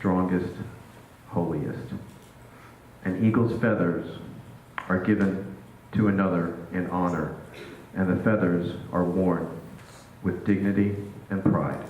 strongest, holiest. An eagle's feathers are given to another in honor, and the feathers are worn with dignity and pride.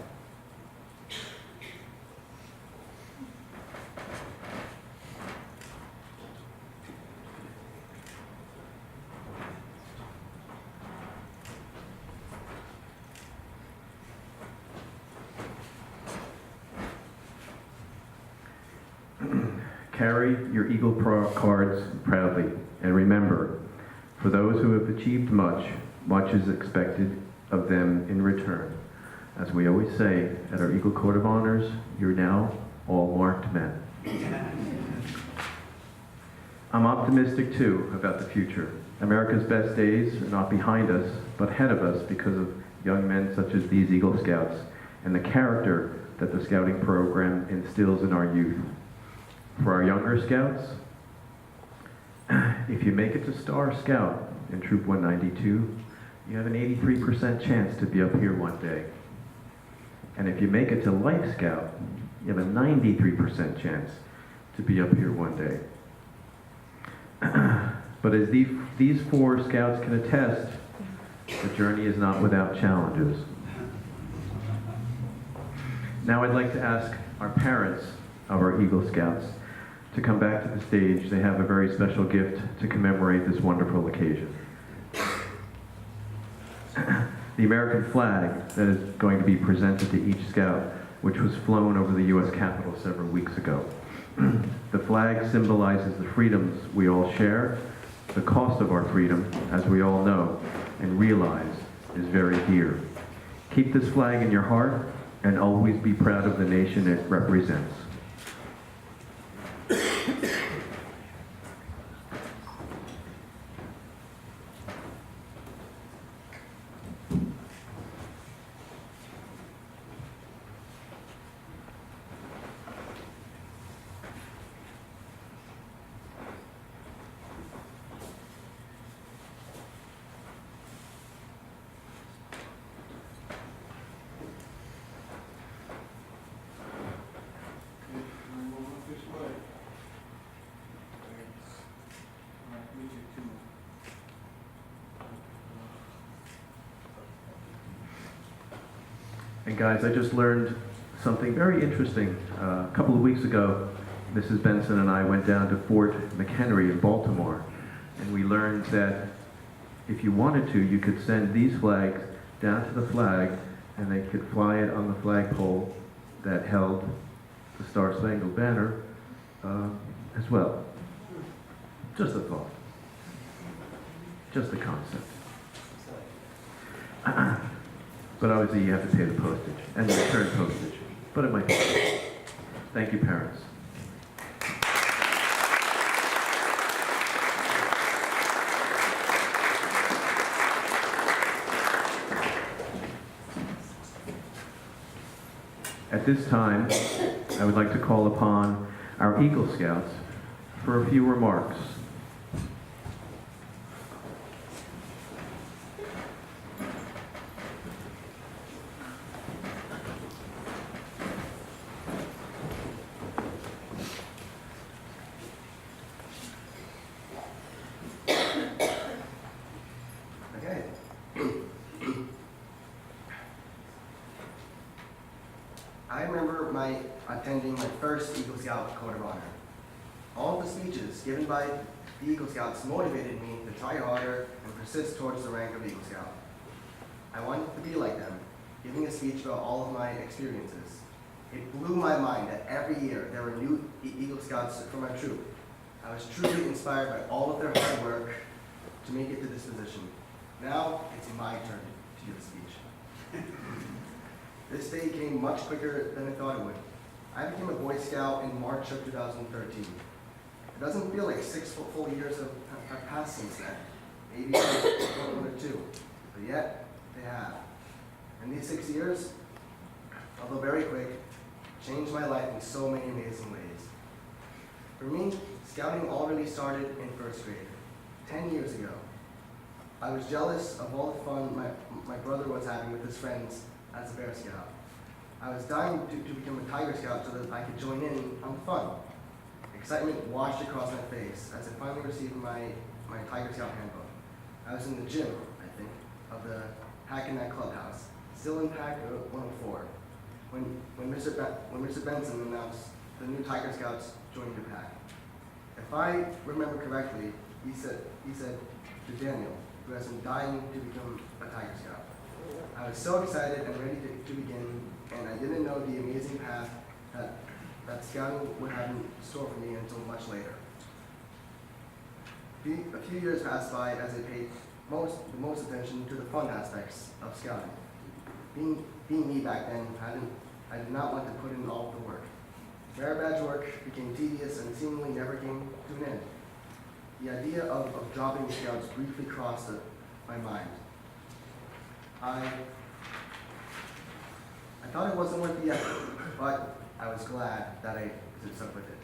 Carry your Eagle cards proudly, and remember, for those who have achieved much, much is expected of them in return. As we always say at our Eagle Court of Honors, you're now all marked men. I'm optimistic too about the future. America's best days are not behind us, but ahead of us because of young men such as these Eagle Scouts and the character that the scouting program instills in our youth. For our younger scouts, if you make it to Star Scout in Troop 192, you have an 83% chance to be up here one day. And if you make it to Life Scout, you have a 93% chance to be up here one day. But as these four scouts can attest, the journey is not without challenges. Now I'd like to ask our parents of our Eagle Scouts to come back to the stage. They have a very special gift to commemorate this wonderful occasion. The American flag that is going to be presented to each scout, which was flown over the U.S. Capitol several weeks ago. The flag symbolizes the freedoms we all share. The cost of our freedom, as we all know and realize, is very dear. Keep this flag in your heart and always be proud of the nation it represents. And guys, I just learned something very interesting. A couple of weeks ago, Mrs. Benson and I went down to Fort McHenry in Baltimore, and we learned that if you wanted to, you could send these flags down to the flag, and they could fly it on the flagpole that held the Star-Spangled Banner as well. Just a thought. Just a concept. But obviously you have to pay the postage and the return postage. But it might be. Thank you, parents. At this time, I would like to call upon our Eagle Scouts for a few remarks. I remember attending my first Eagle Scout Court of Honor. All of the speeches given by the Eagle Scouts motivated me to try harder and persist towards the rank of Eagle Scout. I wanted to be like them, giving a speech about all of my experiences. It blew my mind that every year there were new Eagle Scouts from our troop. I was truly inspired by all of their hard work to make it to this position. Now it's my turn to give a speech. This day came much quicker than I thought it would. I became a Boy Scout in March of 2013. It doesn't feel like 6 full years have passed since then. Maybe 1 or 2, but yet they have. And these 6 years, although very quick, changed my life in so many amazing ways. For me, scouting all really started in 1st grade, 10 years ago. I was jealous of all the fun my brother was having with his friends as a Bear Scout. I was dying to become a Tiger Scout so that I could join in on the fun. Excitement washed across my face as I finally received my Tiger Scout handbook. I was in the gym, I think, of the Hackensack Clubhouse, still in Pack 104, when Mr. Benson announced the new Tiger Scouts joining the pack. If I remember correctly, he said to Daniel, who has been dying to become a Tiger Scout. I was so excited and ready to begin, and I didn't know the amazing path that scouting would have in store for me until much later. A few years passed by as I paid the most attention to the fun aspects of scouting. Being me back then, I did not want to put in all the work. Merit badge work became tedious and seemingly never came to an end. The idea of dropping scouts briefly crossed my mind. I thought it wasn't worth the effort, but I was glad that I stuck with it.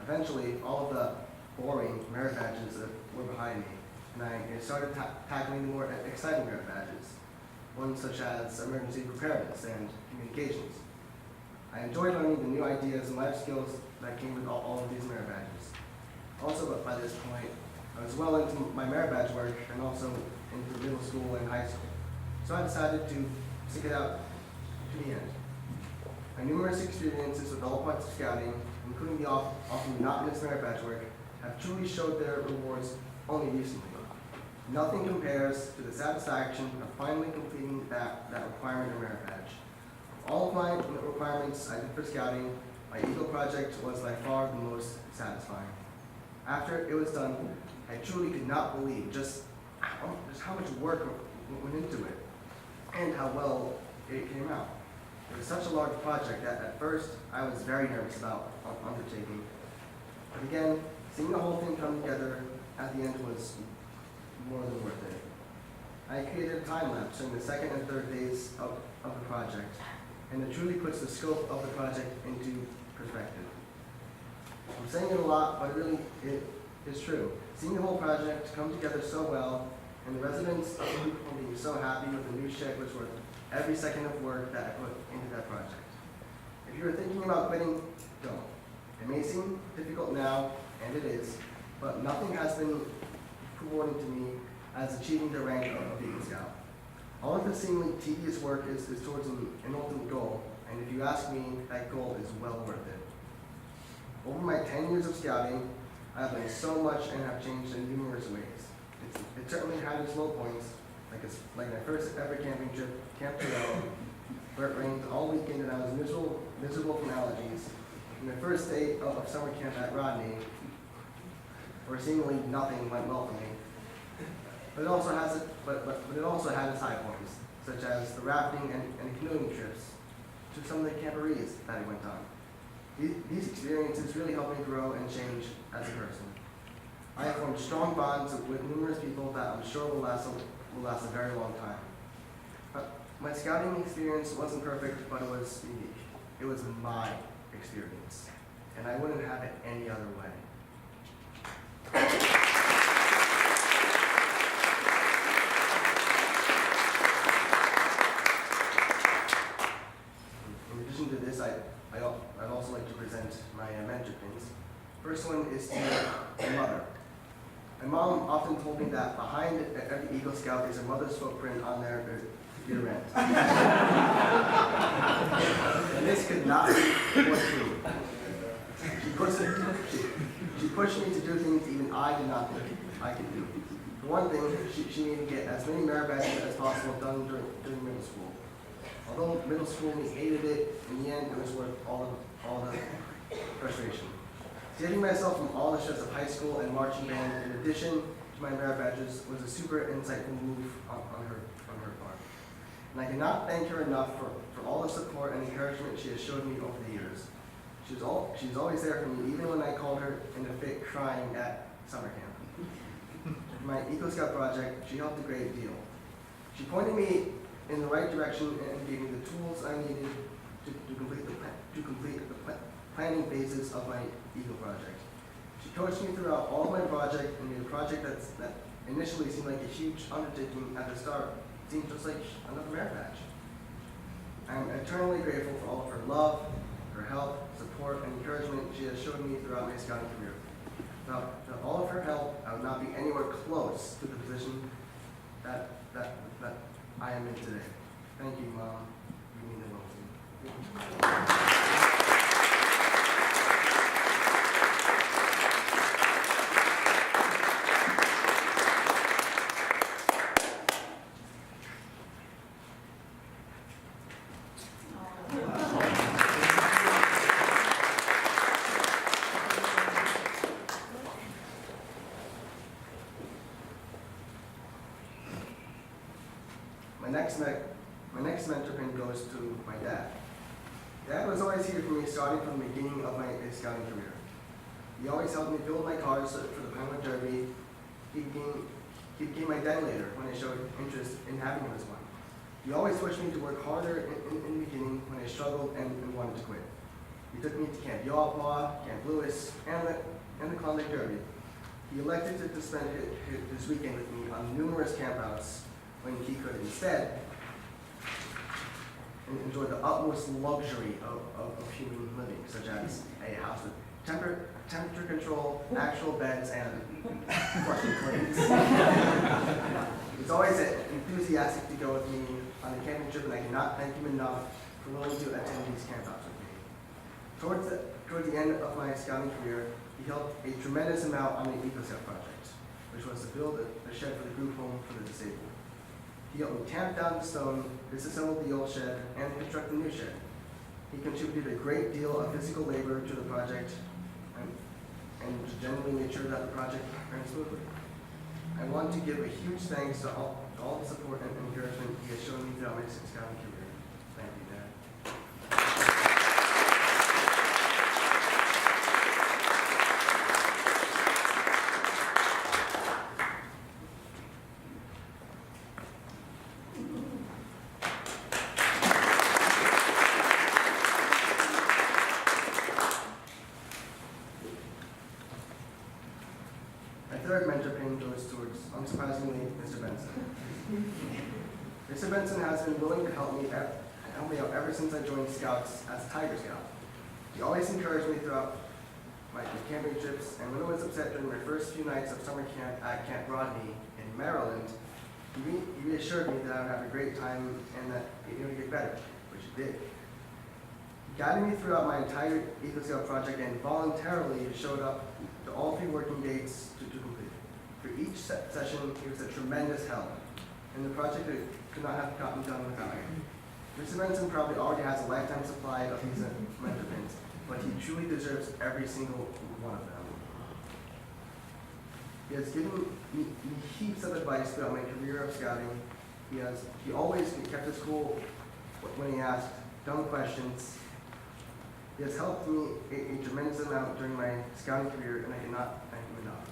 Eventually, all of the boring merit badges were behind me, and I started tackling the more exciting merit badges, ones such as emergency preparedness and communications. I enjoyed learning the new ideas and life skills that came with all of these merit badges. Also, by this point, I was well into my merit badge work and also into middle school and high school. So I decided to stick it out to the end. My numerous experiences with all parts of scouting, including the often monotonous merit badge work, have truly showed their rewards only recently. Nothing compares to the satisfaction of finally completing that requirement or merit badge. All of my requirements I did for scouting, my Eagle project was by far the most satisfying. After it was done, I truly could not believe just how much work went into it and how well it came out. It was such a large project that at first I was very nervous about undertaking. But again, seeing the whole thing come together at the end was more than worth it. I created a time lapse during the second and third days of the project, and it truly puts the scope of the project into perspective. I'm saying it a lot, but it is true. Seeing the whole project come together so well, and the residents of the people being so happy with the new shed was worth every second of work that I put into that project. If you are thinking about quitting, don't. It may seem difficult now, and it is, but nothing has been rewarding to me as achieving the rank of Eagle Scout. All of the seemingly tedious work is towards an ultimate goal, and if you ask me, that goal is well worth it. Over my 10 years of scouting, I have learned so much and have changed in numerous ways. It certainly had its low points, like my first ever camping trip, Camp Trail, where it rained all weekend and I was miserable from allergies. And my first day of summer camp at Rodney, where seemingly nothing went well for me. But it also had its high points, such as the rafting and canoeing trips to some of the camporees that I went on. These experiences really helped me grow and change as a person. I have formed strong bonds with numerous people that I'm sure will last a very long time. My scouting experience wasn't perfect, but it was unique. It was my experience, and I wouldn't have it any other way. In addition to this, I'd also like to present my mentor pins. First one is to my mother. My mom often told me that behind every Eagle Scout is a mother's footprint on their rear end. And this could not be more true. She pushed me to do things even I did not think I could do. For one thing, she made me get as many merit badges as possible done during middle school. Although middle school me hated it, in the end it was worth all the frustration. Saving myself from all the stress of high school and marching band, in addition to my merit badges, was a super insightful move on her part. And I cannot thank her enough for all the support and encouragement she has showed me over the years. She's always there for me, even when I called her in a fit crying at summer camp. For my Eagle Scout project, she helped a great deal. She pointed me in the right direction and gave me the tools I needed to complete the planning phases of my Eagle project. She coached me throughout all of my project and made a project that initially seemed like a huge undertaking at the start seemed just like another merit badge. I am eternally grateful for all of her love, her help, support, and encouragement she has shown me throughout my scouting career. Without all of her help, I would not be anywhere close to the position that I am in today. Thank you, Mom. You mean the world to me. My next mentor pin goes to my dad. Dad was always here for me starting from the beginning of my scouting career. He always helped me build my cars for the Penguin Derby. He became my detonator when I showed interest in having him as one. He always pushed me to work harder in the beginning when I struggled and wanted to quit. He took me to Camp Yawpaw, Camp Lewis, and the Klondike Derby. He elected to spend his weekend with me on numerous campouts when he could instead enjoy the utmost luxury of human living, such as a house with temperature control, actual beds, and flushing toilets. He's always enthusiastic to go with me on the camping trip, and I cannot thank him enough for willing to attend these campouts with me. Towards the end of my scouting career, he helped a tremendous amount on the Eco Scout project, which was to build a shed for the group home for the disabled. He helped me tamp down the stone, disassemble the old shed, and construct the new shed. He contributed a great deal of physical labor to the project and generally made sure that the project ran smoothly. I want to give a huge thanks to all the support and encouragement he has shown me throughout my scouting career. Thank you, Dad. Third mentor pin goes towards, unsurprisingly, Mr. Benson. Mr. Benson has been willing to help me out ever since I joined Scouts as a Tiger Scout. He always encouraged me throughout my camping trips, and when I was upset during my first few nights of summer camp at Camp Rodney in Maryland, he reassured me that I would have a great time and that it would get better, which it did. He guided me throughout my entire Eco Scout project and voluntarily showed up to all 3 working dates to complete. For each session, he was a tremendous help, and the project could not have gotten done without him. Mr. Benson probably already has a lifetime supply of these mentor pins, but he truly deserves every single one of them. He has given me heaps of advice throughout my career of scouting. He always kept us cool when he asked dumb questions. He has helped me a tremendous amount during my scouting career, and I cannot thank him enough.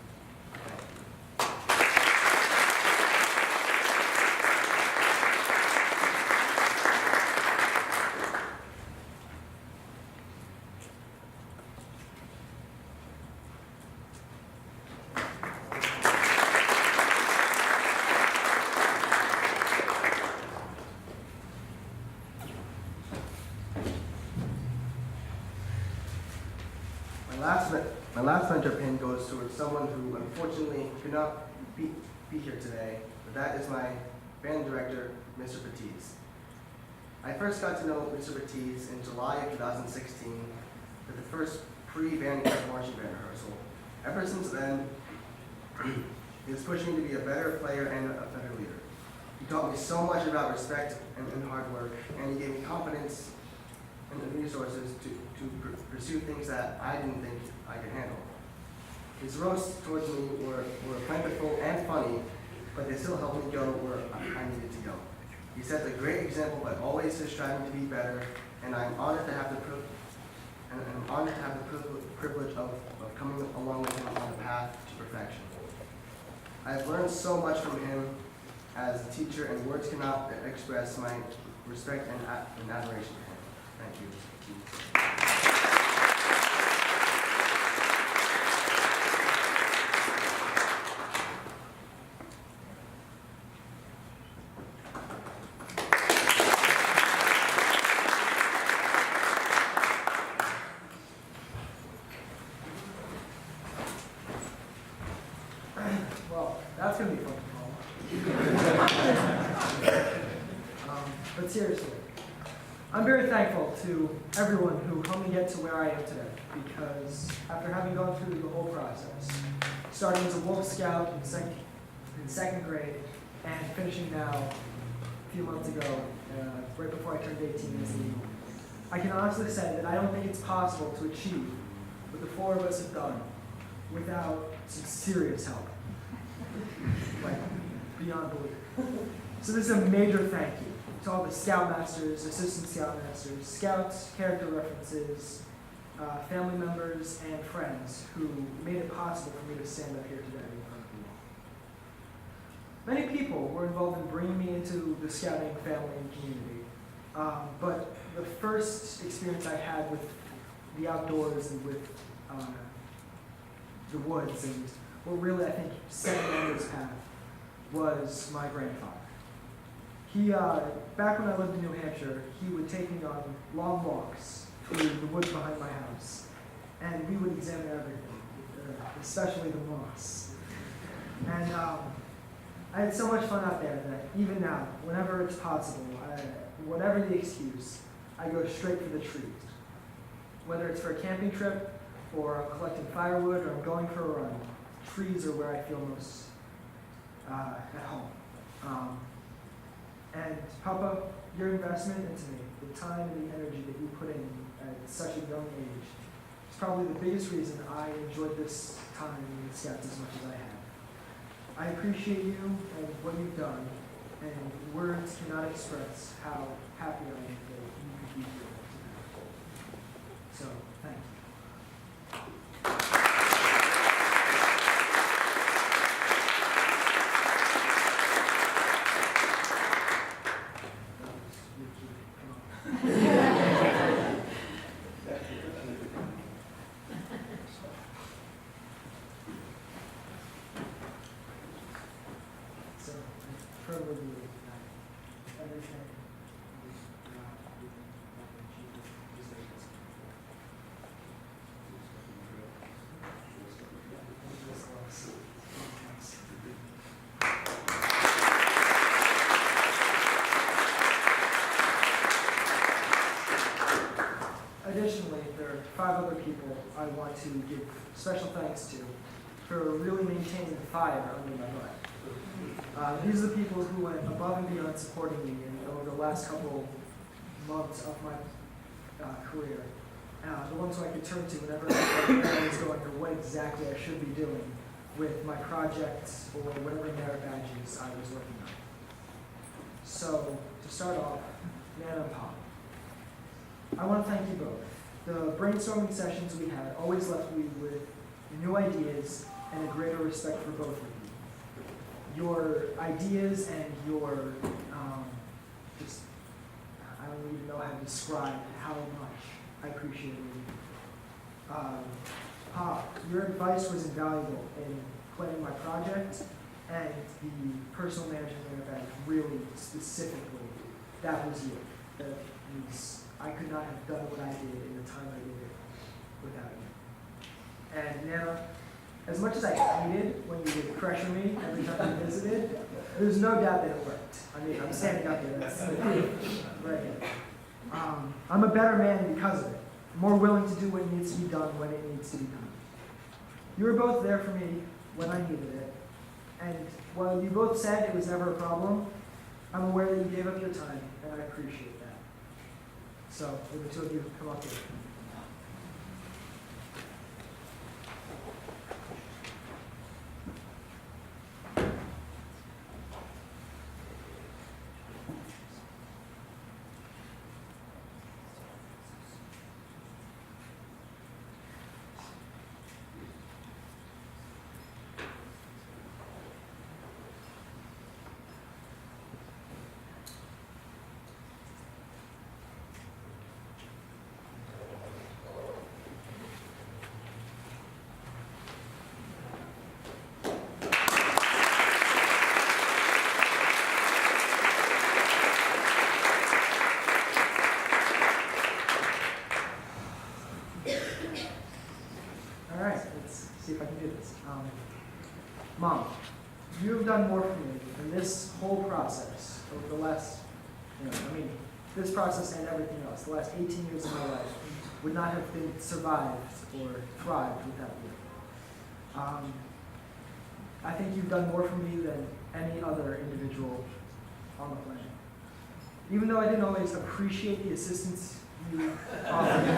My last mentor pin goes towards someone who unfortunately could not be here today, but that is my band director, Mr. Patiz. I first got to know Mr. Patiz in July of 2016 at the first pre-band marching band rehearsal. Ever since then, he has pushed me to be a better player and a better leader. He taught me so much about respect and hard work, and he gave me confidence and the resources to pursue things that I didn't think I could handle. His roasts towards me were plentiful and funny, but they still helped me go where I needed to go. He sets a great example by always striving to be better, and I'm honored to have the privilege of coming along with him on the path to perfection. I have learned so much from him as a teacher, and words cannot express my respect and admiration for him. Thank you. that's going to be fun to follow. But seriously, I'm very thankful to everyone who helped me get to where I am today, because after having gone through the whole process, starting as a Wolf Scout in second grade and finishing now a few months ago, right before I turned 18 as an Eagle, I can honestly say that I don't think it's possible to achieve what the four of us have done without some serious help. Like, beyond belief. So this is a major thank you to all the Scoutmasters, Assistant Scoutmasters, Scouts, character references, family members, and friends who made it possible for me to stand up here today in front of you all. Many people were involved in bringing me into the scouting family and community, but the first experience I had with the outdoors and with the woods and what really, I think, set me on this path was my grandfather. He, back when I lived in New Hampshire, he would take me on long walks through the woods behind my house, and we would examine everything, especially the moss. And I had so much fun out there that even now, whenever it's possible, whatever the excuse, I go straight for the trees. Whether it's for a camping trip, or I'm collecting firewood, or I'm going for a run, trees are where I feel most at home. And Papa, your investment into me, the time and the energy that you put in at such a young age, is probably the biggest reason I enjoyed this time in the Scouts as much as I have. I appreciate you and what you've done, and words cannot express how happy I am that you could be here today. So, thank you. So, further review everything Additionally, there are 5 other people I want to give special thanks to for really maintaining the fire under my butt. These are the people who went above and beyond supporting me over the last couple months of my career. The ones who I could turn to whenever I was going or what exactly I should be doing with my projects or whatever merit badges I was working on. So, to start off, Nan and Pop, I want to thank you both. The brainstorming sessions we had always left me with new ideas and a greater respect for both of you. Your ideas and your, just, I don't even know how to describe how much I appreciate you. Pop, your advice was invaluable in planning my project and the personal management event, really specifically, that was you. That was, I could not have done what I did in the time I did it without you. And Nana, as much as I hated when you would pressure me every time you visited, there's no doubt that it worked. I mean, I'm standing up here, that's the proof right here. I'm a better man because of it, more willing to do what needs to be done when it needs to be done. You were both there for me when I needed it, and while you both said it was never a problem, I'm aware that you gave up your time, and I appreciate that. So, will the two of you come up here? All right, let's see if I can do this. Mom, You have done more for me in this whole process over the last, this process and everything else, the last 18 years of my life would not have been survived or thrived without you. I think you've done more for me than any other individual on the planet. Even though I didn't always appreciate the assistance you offered,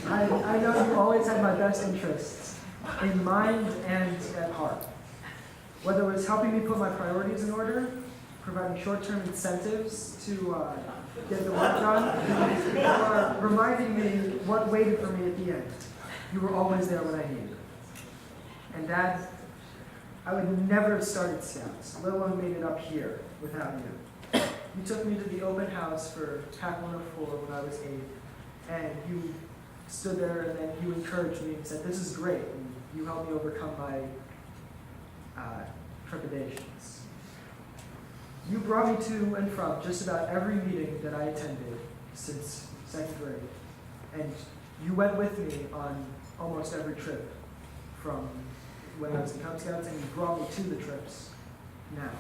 I know you always had my best interests in mind and at heart. Whether it was helping me put my priorities in order, providing short-term incentives to get the work done, or reminding me what waited for me at the end. You were always there when I needed it. And Dad, I would never have started Scouts, let alone made it up here without you. You took me to the open house for PAC 104 when I was 8, and you stood there and then you encouraged me and said, "This is great," and you helped me overcome my trepidations. You brought me to and from just about every meeting that I attended since 2nd grade, and you went with me on almost every trip from when I was in Cub Scouts, and you brought me to the trips now.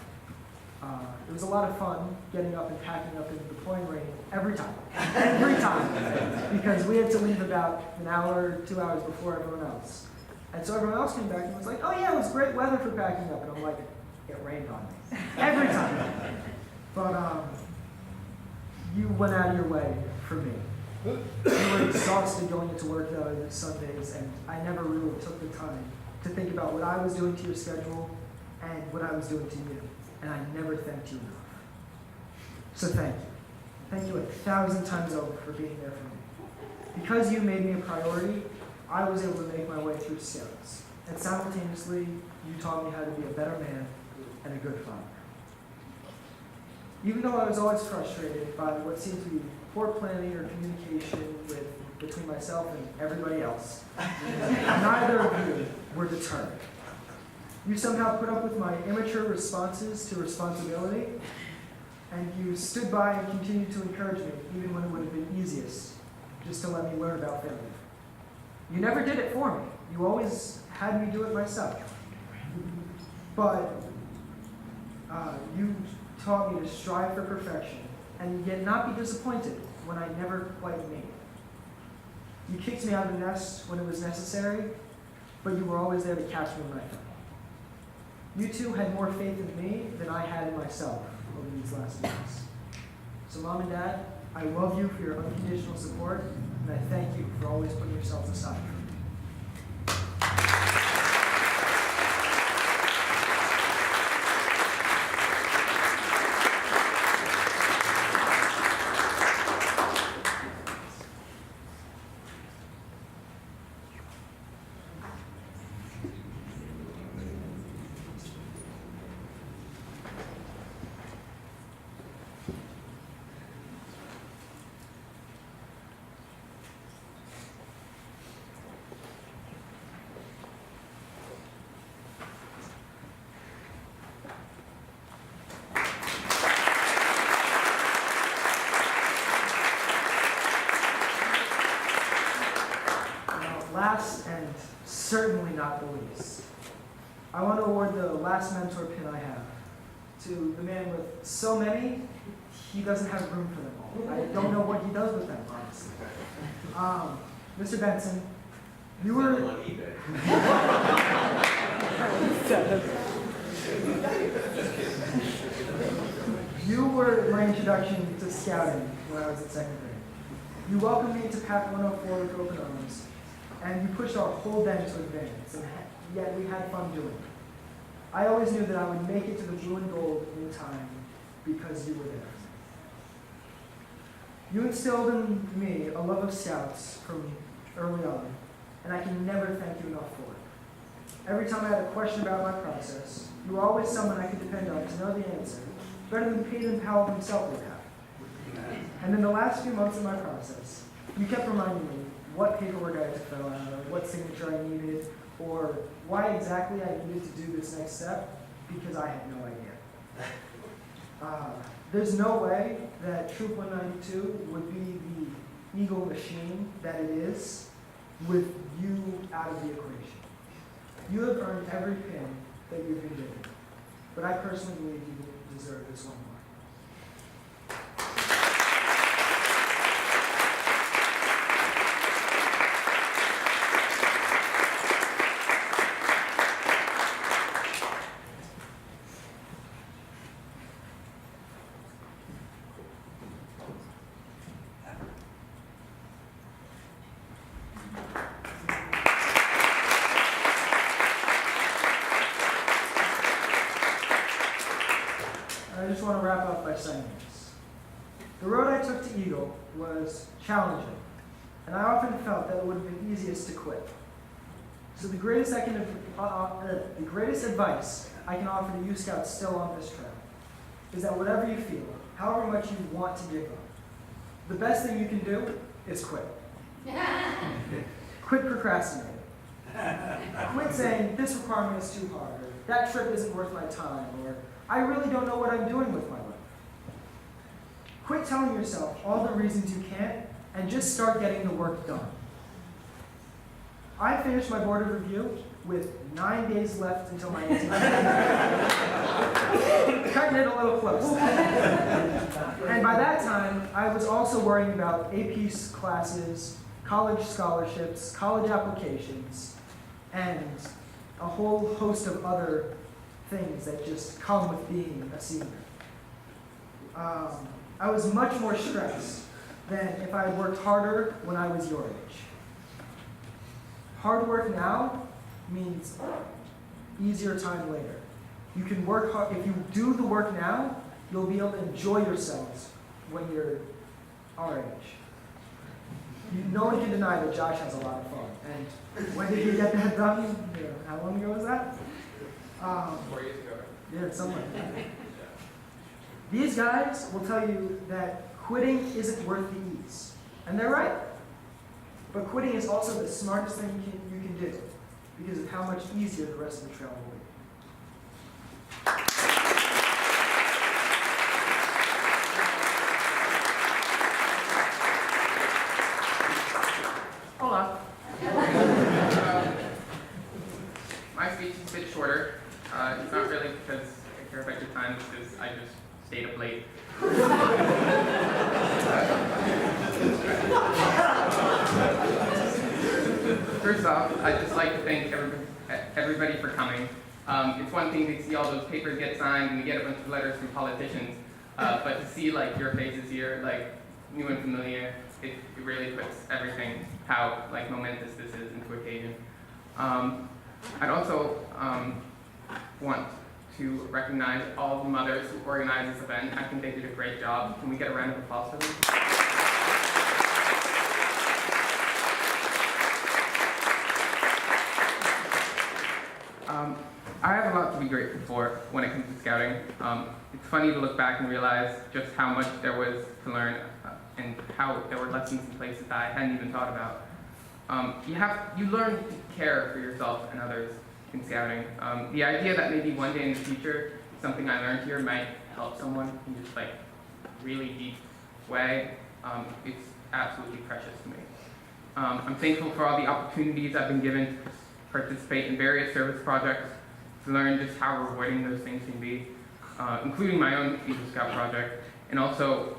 It was a lot of fun getting up and packing up in the pouring rain every time, because we had to leave about an hour, 2 hours before everyone else. And so everyone else came back and was like, "Oh yeah, it was great weather for packing up," and I'm like, "It rained on me every time." But you went out of your way for me. You were exhausted going into work though Sundays, and I never really took the time to think about what I was doing to your schedule and what I was doing to you. And I never thanked you enough. So thank you. Thank you 1,000 times over for being there for me. Because you made me a priority, I was able to make my way through Scouts. And simultaneously, you taught me how to be a better man and a good father. Even though I was always frustrated by what seemed to be poor planning or communication between myself and everybody else, neither of you were deterred. You somehow put up with my immature responses to responsibility, and you stood by and continued to encourage me, even when it would have been easiest just to let me learn about failure. You never did it for me. You always had me do it myself. But you taught me to strive for perfection, and yet not be disappointed when I never quite made it. You kicked me out of the nest when it was necessary, but you were always there to catch me when I fell. You two had more faith in me than I had in myself over these last years. So Mom and Dad, I love you for your unconditional support, and I thank you for always putting yourselves aside for me. Last and certainly not the least, I want to award the last mentor pin I have to the man with so many, he doesn't have room for them all. I don't know what he does with them, honestly. Mr. Benson, you were... on eBay. You were my introduction to scouting when I was in 2nd grade. You welcomed me to PAC 104 with open arms, and you pushed our whole den to advance, and yet we had fun doing it. I always knew that I would make it to the blue and gold in time because you were there. You instilled in me a love of Scouts from early on, and I can never thank you enough for it. Every time I had a question about my process, you were always someone I could depend on to know the answer, better than Peyton Powell himself would have. And in the last few months of my process, you kept reminding me what paperwork I had to fill out, or what signature I needed, or why exactly I needed to do this next step, because I had no idea. There's no way that Troop 192 would be the Eagle machine that it is with you out of the equation. You have earned every pin that you've been given, but I personally believe you deserve this one more. I just want to wrap up by saying this. The road I took to Eagle was challenging, and I often felt that it would have been easiest to quit. So the greatest advice I can offer to you scouts still on this trail is that whatever you feel, however much you want to give up, the best thing you can do is quit. Quit procrastinating. Quit saying, this requirement is too hard, or that trip isn't worth my time, or I really don't know what I'm doing with my life. Quit telling yourself all the reasons you can't, and just start getting the work done. I finished my board of review with 9 days left until my 18th. Cutting it a little close. And by that time, I was also worrying about AP classes, college scholarships, college applications, and a whole host of other things that just come with being a senior. I was much more stressed than if I had worked harder when I was your age. Hard work now means easier time later. You can work hard. If you do the work now, you'll be able to enjoy yourselves when you're our age. No one can deny that Josh has a lot of fun. And when did he get that done? How long ago was that? 4 years ago. Yeah, something like that. These guys will tell you that quitting isn't worth the ease. And they're right. But quitting is also the smartest thing you can do because of how much easier the rest of the trail will be. Hola. My speech is a bit shorter. It's not really because I care about your time, it's because I just stayed up late. First off, I'd just like to thank everybody for coming. It's one thing to see all those papers get signed and we get a bunch of letters from politicians, but to see like your faces here, like new and familiar, it really puts everything, how like momentous this is, into occasion. I'd also want to recognize all the mothers who organized this event. I think they did a great job. Can we get a round of applause for them? I have a lot to be grateful for when it comes to scouting. It's funny to look back and realize just how much there was to learn and how there were lessons in places that I hadn't even thought about. You learn to care for yourself and others in scouting. The idea that maybe one day in the future, something I learned here might help someone in just like really deep way, it's absolutely precious to me. I'm thankful for all the opportunities I've been given to participate in various service projects, to learn just how rewarding those things can be, including my own Eagle Scout project, and also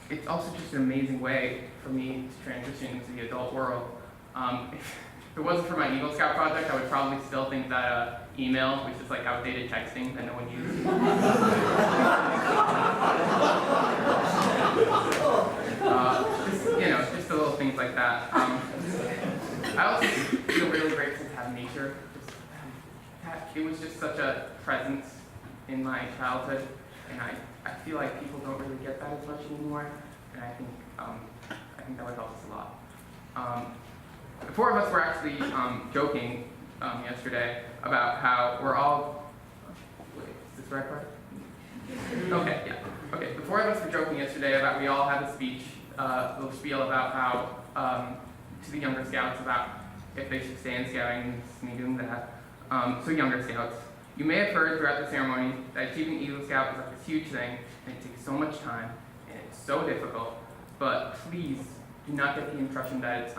it's also just an amazing way for me to transition into the adult world. If it wasn't for my Eagle Scout project, I would probably still think that email, which is like outdated texting that no one uses. Just the little things like that. I also feel really grateful to have nature. It was just such a presence in my childhood, and I feel like people don't really get that as much anymore, and I think that would help us a lot. The four of us were actually joking yesterday about how we're all. Wait, is this the right part? Okay, yeah. Okay, the four of us were joking yesterday about we all had a speech, a little spiel about how to the younger scouts about if they should stay in scouting, and it's me doing that. So younger scouts, you may have heard throughout the ceremony that achieving Eagle Scout is like this huge thing, and it takes so much time, and it's so difficult, but please do not get the impression that it's